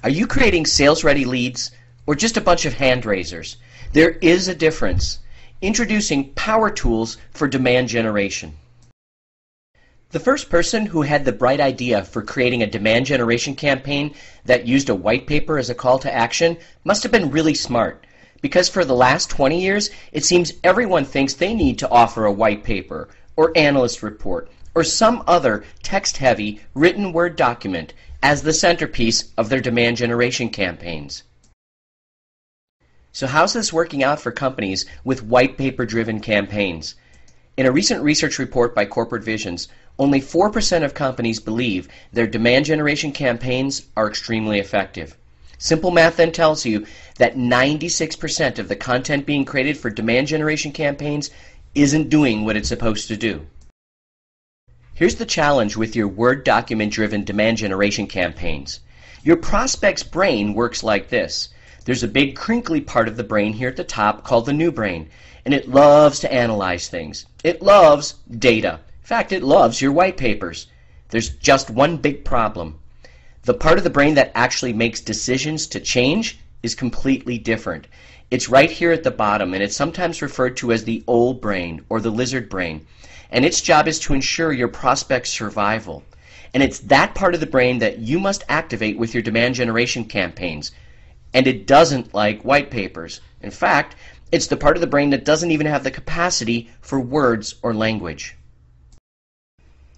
Are you creating sales-ready leads or just a bunch of hand raisers? There is a difference. Introducing power tools for demand generation. The first person who had the bright idea for creating a demand generation campaign that used a white paper as a call to action must have been really smart, because for the last 20 years it seems everyone thinks they need to offer a white paper or analyst report or some other text-heavy written Word document as the centerpiece of their demand generation campaigns. So how's this working out for companies with white paper-driven campaigns? In a recent research report by Corporate Visions, only 4% of companies believe their demand generation campaigns are extremely effective. Simple math then tells you that 96% of the content being created for demand generation campaigns isn't doing what it's supposed to do. Here's the challenge with your Word document-driven demand generation campaigns. Your prospect's brain works like this. There's a big crinkly part of the brain here at the top called the new brain, and it loves to analyze things. It loves data. In fact, it loves your white papers. There's just one big problem. The part of the brain that actually makes decisions to change is completely different. It's right here at the bottom, and it's sometimes referred to as the old brain or the lizard brain. And its job is to ensure your prospect's survival. And it's that part of the brain that you must activate with your demand generation campaigns. And it doesn't like white papers. In fact, it's the part of the brain that doesn't even have the capacity for words or language.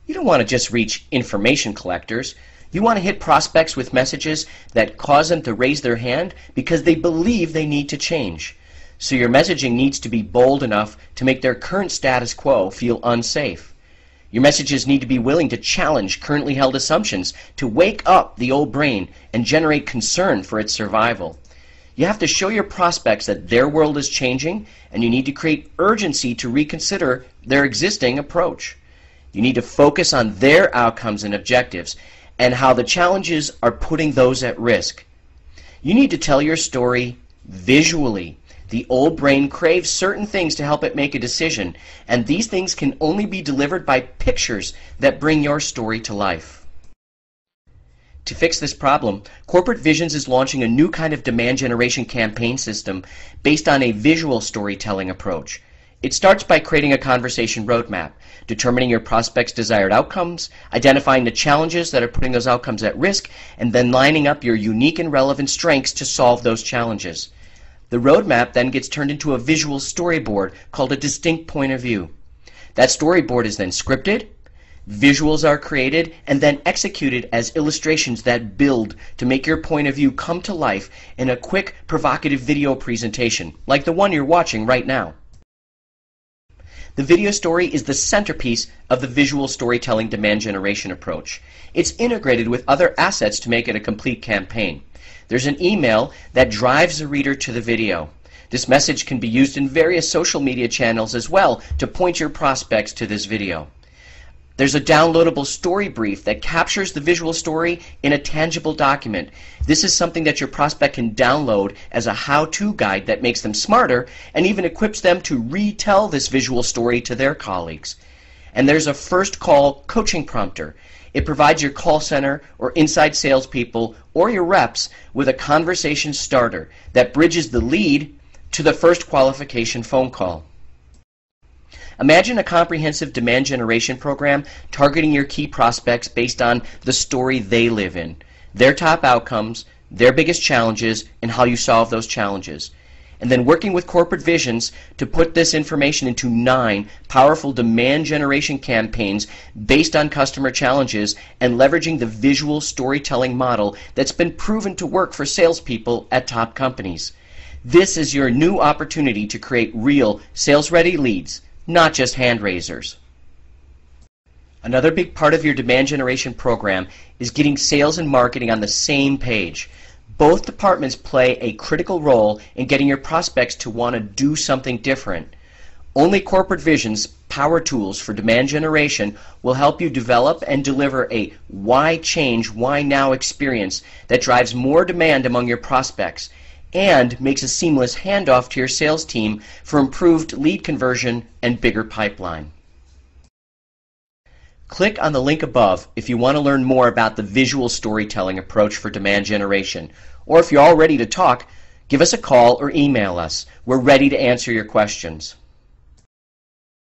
You don't want to just reach information collectors. You want to hit prospects with messages that cause them to raise their hand because they believe they need to change. So your messaging needs to be bold enough to make their current status quo feel unsafe. Your messages need to be willing to challenge currently held assumptions, to wake up the old brain and generate concern for its survival. You have to show your prospects that their world is changing, and you need to create urgency to reconsider their existing approach. You need to focus on their outcomes and objectives and how the challenges are putting those at risk. You need to tell your story visually. The old brain craves certain things to help it make a decision, and these things can only be delivered by pictures that bring your story to life. To fix this problem, Corporate Visions is launching a new kind of demand generation campaign system based on a visual storytelling approach. It starts by creating a conversation roadmap, determining your prospect's desired outcomes, identifying the challenges that are putting those outcomes at risk, and then lining up your unique and relevant strengths to solve those challenges. The roadmap then gets turned into a visual storyboard called a distinct point of view. That storyboard is then scripted, visuals are created, and then executed as illustrations that build to make your point of view come to life in a quick, provocative video presentation, like the one you're watching right now. The video story is the centerpiece of the visual storytelling demand generation approach. It's integrated with other assets to make it a complete campaign. There's an email that drives the reader to the video. This message can be used in various social media channels as well to point your prospects to this video. There's a downloadable story brief that captures the visual story in a tangible document. This is something that your prospect can download as a how-to guide that makes them smarter and even equips them to retell this visual story to their colleagues. And there's a first call coaching prompter. It provides your call center or inside salespeople or your reps with a conversation starter that bridges the lead to the first qualification phone call. Imagine a comprehensive demand generation program targeting your key prospects based on the story they live in, their top outcomes, their biggest challenges, and how you solve those challenges. And then working with Corporate Visions to put this information into 9 powerful demand generation campaigns based on customer challenges and leveraging the visual storytelling model that's been proven to work for salespeople at top companies. This is your new opportunity to create real sales-ready leads, not just hand raisers. Another big part of your demand generation program is getting sales and marketing on the same page. Both departments play a critical role in getting your prospects to want to do something different. Only Corporate Visions power tools for demand generation will help you develop and deliver a why change, why now experience that drives more demand among your prospects and makes a seamless handoff to your sales team for improved lead conversion and bigger pipeline. Click on the link above if you want to learn more about the visual storytelling approach for demand generation, or if you're all ready to talk, give us a call or email us. We're ready to answer your questions.